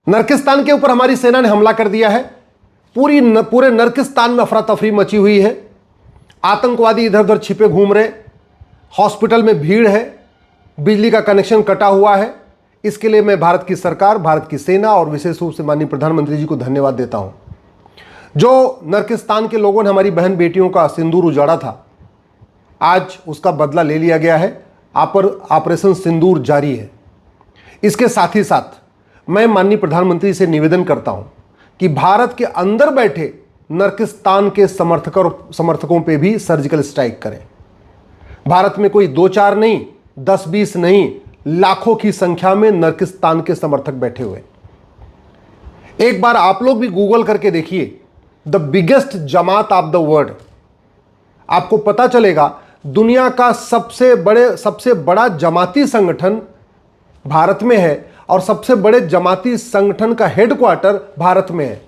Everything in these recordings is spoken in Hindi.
नर्किस्तान के ऊपर हमारी सेना ने हमला कर दिया है। पूरे नर्किस्तान में अफरा तफरी मची हुई है। आतंकवादी इधर उधर छिपे घूम रहे, हॉस्पिटल में भीड़ है, बिजली का कनेक्शन कटा हुआ है। इसके लिए मैं भारत की सरकार, भारत की सेना और विशेष रूप से माननीय प्रधानमंत्री जी को धन्यवाद देता हूं। जो नर्किस्तान के लोगों ने हमारी बहन बेटियों का सिंदूर उजाड़ा था, आज उसका बदला ले लिया गया है। ऑपरेशन सिंदूर जारी है। इसके साथ ही साथ मैं माननीय प्रधानमंत्री से निवेदन करता हूं कि भारत के अंदर बैठे नर्किस्तान के समर्थकों पे भी सर्जिकल स्ट्राइक करें। भारत में कोई 2-4 नहीं, 10-20 नहीं, लाखों की संख्या में नर्किस्तान के समर्थक बैठे हुए। एक बार आप लोग भी गूगल करके देखिए, the biggest Jamaat of the world. आपको पता चलेगा दुनिया का सबसे बड़ा जमाती संगठन भारत में है और सबसे बड़े जमाती संगठन का हेडक्वार्टर भारत में है।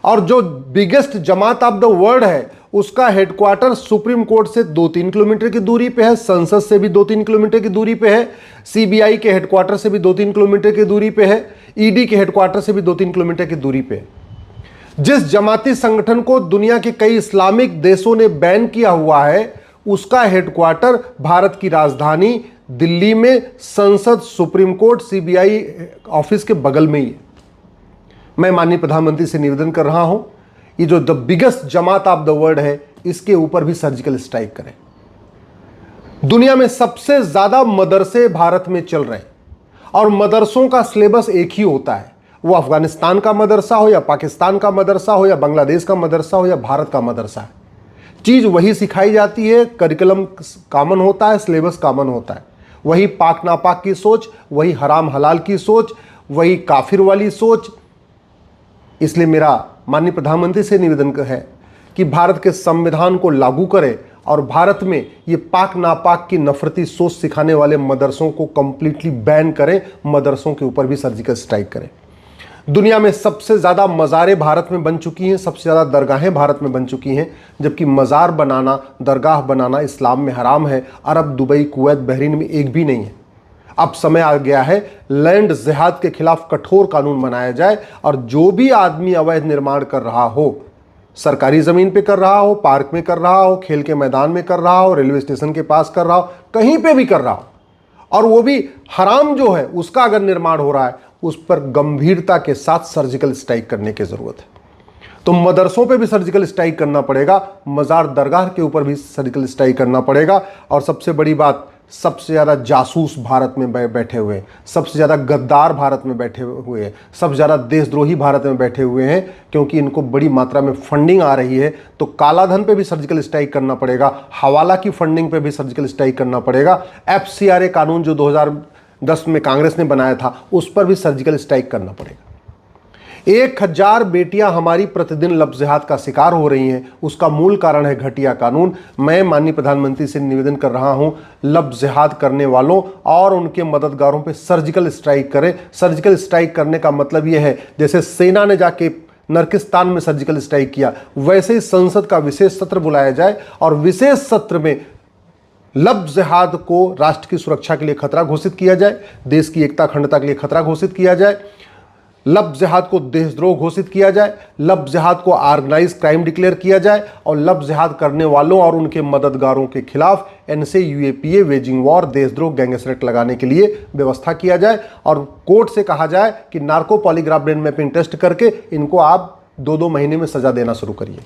और जो biggest Jamaat of the world है उसका हेडक्वार्टर सुप्रीम कोर्ट से 2-3 किलोमीटर की दूरी पे है, संसद से भी 2-3 किलोमीटर की दूरी पे है, सीबीआई के हेडक्वार्टर से भी 2-3 किलोमीटर की दूरी पे है, ईडी के हेडक्वार्टर से भी 2-3 किलोमीटर की दूरी पे है। जिस जमाती संगठन को दुनिया के कई इस्लामिक देशों ने बैन किया हुआ है, उसका हेडक्वार्टर भारत की राजधानी दिल्ली में संसद, सुप्रीम कोर्ट, सीबीआई ऑफिस के बगल में ही है। मैं माननीय प्रधानमंत्री से निवेदन कर रहा हूं, ये जो the biggest Jamaat of the world है, इसके ऊपर भी सर्जिकल स्ट्राइक करें। दुनिया में सबसे ज्यादा मदरसे भारत में चल रहे हैं और मदरसों का सिलेबस एक ही होता है। वो अफगानिस्तान का मदरसा हो या पाकिस्तान का मदरसा हो या बांग्लादेश का मदरसा हो या भारत का मदरसा है, चीज वही सिखाई जाती है। करिकुलम कॉमन होता है, सिलेबस कॉमन होता है। वही पाक नापाक की सोच, वही हराम हलाल की सोच, वही काफिर वाली सोच। इसलिए मेरा माननीय प्रधानमंत्री से निवेदन है कि भारत के संविधान को लागू करें और भारत में ये पाक नापाक की नफरती सोच सिखाने वाले मदरसों को कंप्लीटली बैन करें। मदरसों के ऊपर भी सर्जिकल स्ट्राइक करें। दुनिया में सबसे ज़्यादा मज़ारें भारत में बन चुकी हैं, सबसे ज़्यादा दरगाहें भारत में बन चुकी हैं, जबकि मज़ार बनाना, दरगाह बनाना इस्लाम में हराम है। अरब, दुबई, कुवैत, बहरीन में एक भी नहीं है। अब समय आ गया है लैंड जिहाद के खिलाफ कठोर कानून बनाया जाए और जो भी आदमी अवैध निर्माण कर रहा हो, सरकारी ज़मीन पे कर रहा हो, पार्क में कर रहा हो, खेल के मैदान में कर रहा हो, रेलवे स्टेशन के पास कर रहा हो, कहीं पे भी कर रहा हो, और वो भी हराम जो है उसका अगर निर्माण हो रहा है, उस पर गंभीरता के साथ सर्जिकल स्ट्राइक करने की जरूरत है। तो मदरसों पे भी सर्जिकल स्ट्राइक करना पड़ेगा, मज़ार दरगाह के ऊपर भी सर्जिकल स्ट्राइक करना पड़ेगा। और सबसे बड़ी बात, सबसे ज़्यादा जासूस भारत में बैठे हुए हैं, सबसे ज़्यादा गद्दार भारत में बैठे हुए हैं, सबसे ज़्यादा देशद्रोही भारत में बैठे हुए हैं, क्योंकि इनको बड़ी मात्रा में फंडिंग आ रही है। तो कालाधन पे भी सर्जिकल स्ट्राइक करना पड़ेगा, हवाला की फंडिंग पे भी सर्जिकल स्ट्राइक करना पड़ेगा। FCRA कानून जो 2010 में कांग्रेस ने बनाया था, उस पर भी सर्जिकल स्ट्राइक करना पड़ेगा। 1000 बेटियां हमारी प्रतिदिन लफ्ज़ जिहाद का शिकार हो रही हैं, उसका मूल कारण है घटिया कानून। मैं माननीय प्रधानमंत्री से निवेदन कर रहा हूं, लफ्ज़ जिहाद करने वालों और उनके मददगारों पे सर्जिकल स्ट्राइक करें। सर्जिकल स्ट्राइक करने का मतलब यह है, जैसे सेना ने जाके नर्किस्तान में सर्जिकल स्ट्राइक किया, वैसे ही संसद का विशेष सत्र बुलाया जाए और विशेष सत्र में लफ्ज़ जिहाद को राष्ट्र की सुरक्षा के लिए खतरा घोषित किया जाए, देश की एकता अखंडता के लिए खतरा घोषित किया जाए, लफ्ज़ जिहाद को देशद्रोह घोषित किया जाए, लफ्ज़ जिहाद को ऑर्गेनाइज क्राइम डिक्लेयर किया जाए और लफ्ज़ जिहाद करने वालों और उनके मददगारों के खिलाफ NCUAPA वेजिंग वॉर, देशद्रोह, गैंगस्टर एक्ट लगाने के लिए व्यवस्था किया जाए और कोर्ट से कहा जाए कि narco polygraph brain mapping test करके इनको आप 2-2 महीने में सजा देना शुरू करिए।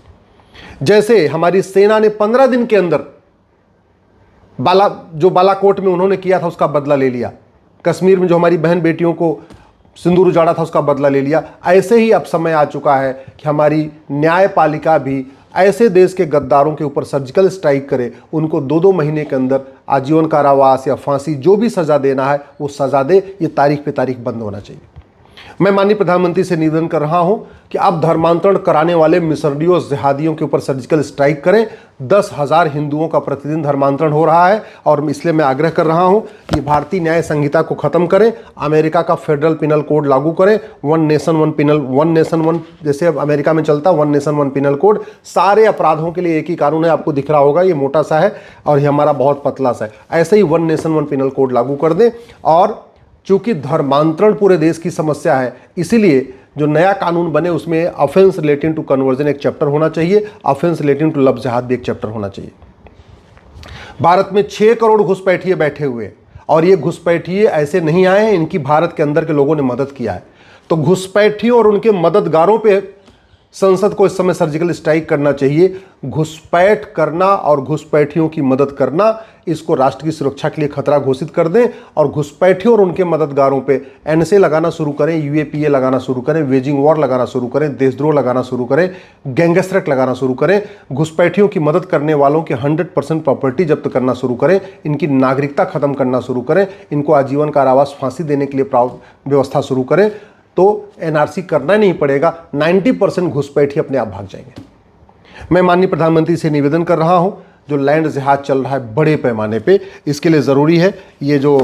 जैसे हमारी सेना ने 15 दिन के अंदर बालाकोट में उन्होंने किया था, उसका बदला ले लिया। कश्मीर में जो हमारी बहन बेटियों को सिंदूर उजाड़ा था, उसका बदला ले लिया। ऐसे ही अब समय आ चुका है कि हमारी न्यायपालिका भी ऐसे देश के गद्दारों के ऊपर सर्जिकल स्ट्राइक करे, उनको 2-2 महीने के अंदर आजीवन कारावास या फांसी, जो भी सज़ा देना है वो सज़ा दे। ये तारीख पे तारीख बंद होना चाहिए। मैं माननीय प्रधानमंत्री से निवेदन कर रहा हूं कि आप धर्मांतरण कराने वाले मिशनरियों, जिहादियों के ऊपर सर्जिकल स्ट्राइक करें। 10,000 हिंदुओं का प्रतिदिन धर्मांतरण हो रहा है और इसलिए मैं आग्रह कर रहा हूं कि भारतीय न्याय संहिता को खत्म करें, अमेरिका का फेडरल पिनल कोड लागू करें, वन नेशन वन जैसे अब अमेरिका में चलता, one nation one penal code. सारे अपराधों के लिए एक ही कानून है, आपको दिख रहा होगा, ये मोटा सा है और ये हमारा बहुत पतला सा है। ऐसे ही one nation one penal code लागू कर दें और चूंकि धर्मांतरण पूरे देश की समस्या है, इसीलिए जो नया कानून बने उसमें ऑफेंस रिलेटिंग टू कन्वर्जन एक चैप्टर होना चाहिए, ऑफेंस रिलेटिंग टू लव जिहाद भी एक चैप्टर होना चाहिए। भारत में 6 करोड़ घुसपैठिए बैठे हुए, और ये घुसपैठिए ऐसे नहीं आए हैं, इनकी भारत के अंदर के लोगों ने मदद किया है। तो घुसपैठियों और उनके मददगारों पे संसद को इस समय सर्जिकल स्ट्राइक करना चाहिए। घुसपैठ करना और घुसपैठियों की मदद करना, इसको राष्ट्र की सुरक्षा के लिए खतरा घोषित कर दें, और घुसपैठियों और उनके मददगारों पे एनएसए लगाना शुरू करें, यूएपीए लगाना शुरू करें, वेजिंग वॉर लगाना शुरू करें, देशद्रोह लगाना शुरू करें, गैंगस्टर एक्ट लगाना शुरू करें, घुसपैठियों की मदद करने वालों की 100% प्रॉपर्टी जब्त करना शुरू करें, इनकी नागरिकता खत्म करना शुरू करें, इनको आजीवन कारावास फांसी देने के लिए व्यवस्था शुरू करें, तो एनआरसी करना नहीं पड़ेगा। 90% घुसपैठी अपने आप भाग जाएंगे। मैं माननीय प्रधानमंत्री से निवेदन कर रहा हूं, जो लैंड जिहाद चल रहा है बड़े पैमाने पे, इसके लिए ज़रूरी है ये जो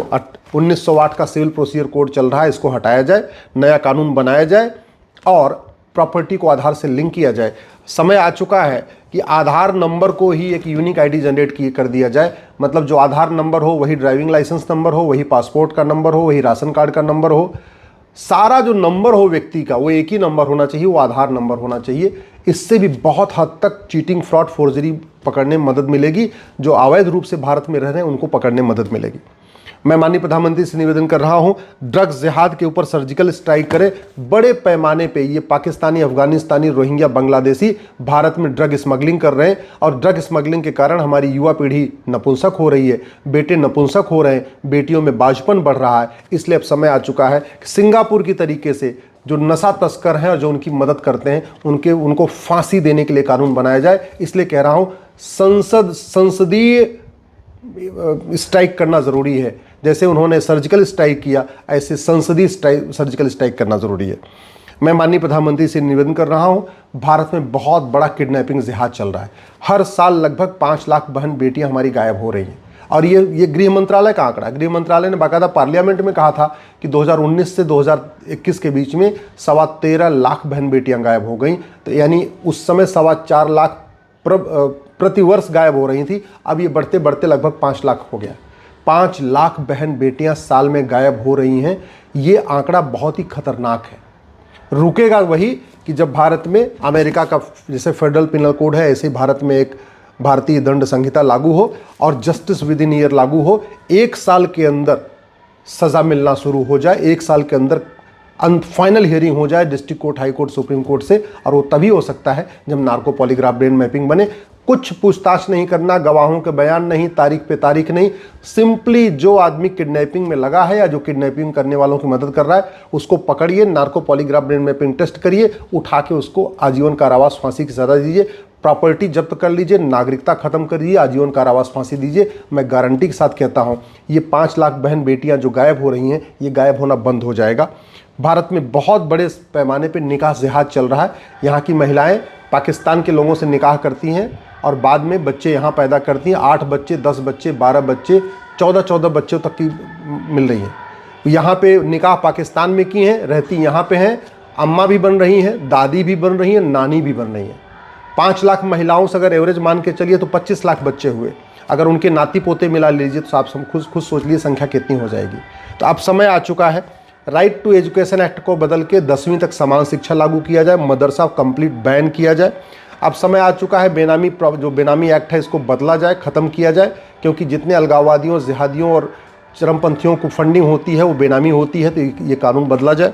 1908 का सिविल प्रोसीजर कोड चल रहा है इसको हटाया जाए, नया कानून बनाया जाए और प्रॉपर्टी को आधार से लिंक किया जाए। समय आ चुका है कि आधार नंबर को ही एक यूनिक आईडी जनरेट कर दिया जाए, मतलब जो आधार नंबर हो वही ड्राइविंग लाइसेंस नंबर हो, वही पासपोर्ट का नंबर हो, वही राशन कार्ड का नंबर हो, सारा जो नंबर हो व्यक्ति का वो एक ही नंबर होना चाहिए, वो आधार नंबर होना चाहिए। इससे भी बहुत हद तक चीटिंग, फ्रॉड, फोर्जरी पकड़ने में मदद मिलेगी। जो अवैध रूप से भारत में रह रहे हैं उनको पकड़ने में मदद मिलेगी। मैं माननीय प्रधानमंत्री से निवेदन कर रहा हूं, ड्रग्स जिहाद के ऊपर सर्जिकल स्ट्राइक करें बड़े पैमाने पे। ये पाकिस्तानी, अफगानिस्तानी, रोहिंग्या, बांग्लादेशी भारत में ड्रग स्मगलिंग कर रहे हैं, और ड्रग स्मगलिंग के कारण हमारी युवा पीढ़ी नपुंसक हो रही है, बेटे नपुंसक हो रहे हैं, बेटियों में बाजपन बढ़ रहा है। इसलिए अब समय आ चुका है कि सिंगापुर की तरीके से जो नशा तस्कर हैं और जो उनकी मदद करते हैं उनको फांसी देने के लिए कानून बनाया जाए। इसलिए कह रहा हूं, संसदीय स्ट्राइक करना ज़रूरी है। जैसे उन्होंने सर्जिकल स्ट्राइक किया, ऐसे संसदीय सर्जिकल स्ट्राइक करना ज़रूरी है। मैं माननीय प्रधानमंत्री से निवेदन कर रहा हूं, भारत में बहुत बड़ा किडनैपिंग जिहाद चल रहा है। हर साल लगभग 5 लाख बहन बेटियां हमारी गायब हो रही हैं, और ये गृह मंत्रालय का आंकड़ा। गृह मंत्रालय ने बाकायदा पार्लियामेंट में कहा था कि 2019 से 2021 के बीच में 13.25 लाख बहन बेटियां गायब हो गई। तो यानी उस समय 4.25 लाख प्रतिवर्ष गायब हो रही थी, अब ये बढ़ते बढ़ते लगभग 5 लाख हो गया। 5 लाख बहन बेटियां साल में गायब हो रही हैं। ये आंकड़ा बहुत ही खतरनाक है। रुकेगा वही कि जब भारत में अमेरिका का जैसे फेडरल पिनल कोड है, ऐसे भारत में एक भारतीय दंड संहिता लागू हो और जस्टिस विद इन ईयर लागू हो। 1 साल के अंदर सज़ा मिलना शुरू हो जाए, 1 साल के अंदर फाइनल हियरिंग हो जाए district court, high court, supreme court से, और वो तभी हो सकता है जब नार्को पॉलीग्राफ ब्रेन मैपिंग बने। कुछ पूछताछ नहीं करना, गवाहों के बयान नहीं, तारीख पे तारीख नहीं, सिंपली जो आदमी किडनैपिंग में लगा है या जो किडनैपिंग करने वालों की मदद कर रहा है उसको पकड़िए, narco polygraph brain mapping test करिए, उठा के उसको आजीवन कारावास, फांसी की सजा दीजिए, प्रॉपर्टी जब्त कर लीजिए, नागरिकता खत्म कर दीजिए, आजीवन कारावास, फांसी दीजिए। मैं गारंटी के साथ कहता हूँ ये 5 लाख बहन बेटियाँ जो गायब हो रही हैं, ये गायब होना बंद हो जाएगा। भारत में बहुत बड़े पैमाने पर निकाह जिहाद चल रहा है। यहाँ की महिलाएँ पाकिस्तान के लोगों से निकाह करती हैं और बाद में बच्चे यहाँ पैदा करती हैं। 8 बच्चे, 10 बच्चे, 12 बच्चे, 14 बच्चों तक की मिल रही हैं। यहाँ पे निकाह पाकिस्तान में की हैं, रहती यहाँ पे हैं, अम्मा भी बन रही हैं, दादी भी बन रही हैं, नानी भी बन रही हैं। 5 लाख महिलाओं से अगर एवरेज मान के चलिए तो 25 लाख बच्चे हुए। अगर उनके नाती पोते मिला लीजिए तो आप खुद सोच लीजिए संख्या कितनी हो जाएगी। तो अब समय आ चुका है, राइट टू एजुकेशन एक्ट को बदल के 10वीं तक समान शिक्षा लागू किया जाए, मदरसा कंप्लीट बैन किया जाए। अब समय आ चुका है जो बेनामी एक्ट है इसको बदला जाए, ख़त्म किया जाए, क्योंकि जितने अलगाववादियों, जिहादियों और चरमपंथियों को फंडिंग होती है वो बेनामी होती है। तो ये कानून बदला जाए।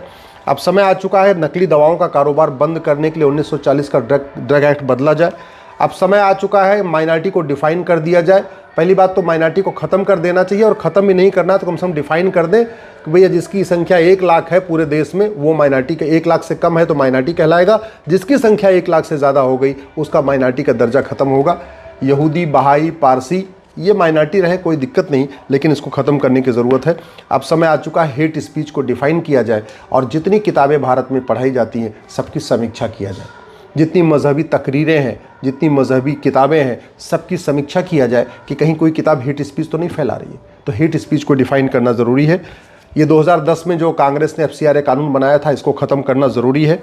अब समय आ चुका है नकली दवाओं का कारोबार बंद करने के लिए 1940 का ड्रग एक्ट बदला जाए। अब समय आ चुका है माइनॉरिटी को डिफाइन कर दिया जाए। पहली बात तो माइनॉरिटी को ख़त्म कर देना चाहिए, और ख़त्म भी नहीं करना तो कम से कम डिफाइन कर दें कि भैया जिसकी संख्या 1 लाख है पूरे देश में वो माइनॉरिटी का, 1 लाख से कम है तो माइनॉरिटी कहलाएगा, जिसकी संख्या 1 लाख से ज़्यादा हो गई उसका माइनॉरिटी का दर्जा ख़त्म होगा। यहूदी, बहाई, पारसी ये माइनॉरिटी रहे कोई दिक्कत नहीं, लेकिन इसको ख़त्म करने की ज़रूरत है। अब समय आ चुका है हेट स्पीच को डिफ़ाइन किया जाए, और जितनी किताबें भारत में पढ़ाई जाती हैं सबकी समीक्षा किया जाए। जितनी मजहबी तकरीरें हैं, जितनी मजहबी किताबें हैं, सबकी समीक्षा किया जाए कि कहीं कोई किताब हेट स्पीच तो नहीं फैला रही है। तो हेट स्पीच को डिफ़ाइन करना ज़रूरी है। ये 2010 में जो कांग्रेस ने FCRA कानून बनाया था इसको ख़त्म करना ज़रूरी है।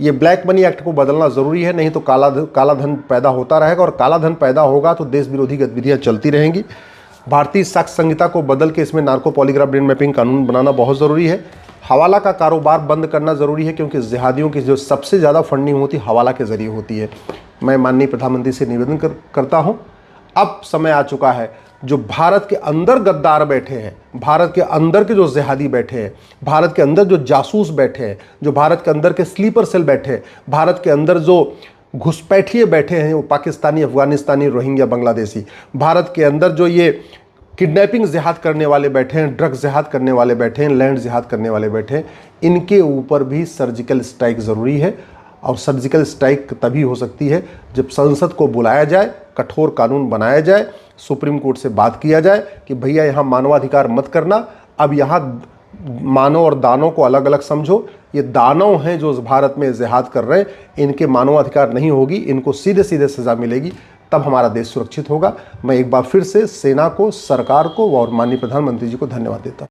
ये ब्लैक मनी एक्ट को बदलना ज़रूरी है, नहीं तो काला धन पैदा होता रहेगा, और काला धन पैदा होगा तो देश विरोधी गतिविधियाँ चलती रहेंगी। भारतीय साक्ष्य संहिता को बदल के इसमें नार्को पॉलीग्राफ ब्रेन मैपिंग कानून बनाना बहुत ज़रूरी है। हवाला का कारोबार बंद करना ज़रूरी है, क्योंकि जिहादियों की जो सबसे ज़्यादा फंडिंग होती है हवाला के ज़रिए होती है। मैं माननीय प्रधानमंत्री से निवेदन करता हूँ, अब समय आ चुका है, जो भारत के अंदर गद्दार बैठे हैं, भारत के अंदर के जो जिहादी बैठे हैं, भारत के अंदर जो जासूस बैठे हैं, जो भारत के अंदर के स्लीपर सेल बैठे हैं, भारत के अंदर जो घुसपैठिए बैठे हैं, वो पाकिस्तानी, अफगानिस्तानी, रोहिंग्या, बांग्लादेशी, भारत के अंदर जो ये किडनैपिंग जिहाद करने वाले बैठे हैं, ड्रग्स जिहाद करने वाले बैठे हैं, लैंड जिहाद करने वाले बैठे हैं, इनके ऊपर भी सर्जिकल स्ट्राइक ज़रूरी है। और सर्जिकल स्ट्राइक तभी हो सकती है जब संसद को बुलाया जाए, कठोर कानून बनाया जाए, सुप्रीम कोर्ट से बात किया जाए कि भैया यहाँ मानवाधिकार मत करना, अब यहाँ मानव और दानव को अलग अलग समझो। ये दानव हैं जो भारत में जिहाद कर रहे हैं, इनके मानवाधिकार नहीं होगी, इनको सीधे सीधे सज़ा मिलेगी, तब हमारा देश सुरक्षित होगा। मैं एक बार फिर से सेना को, सरकार को और माननीय प्रधानमंत्री जी को धन्यवाद देता हूँ।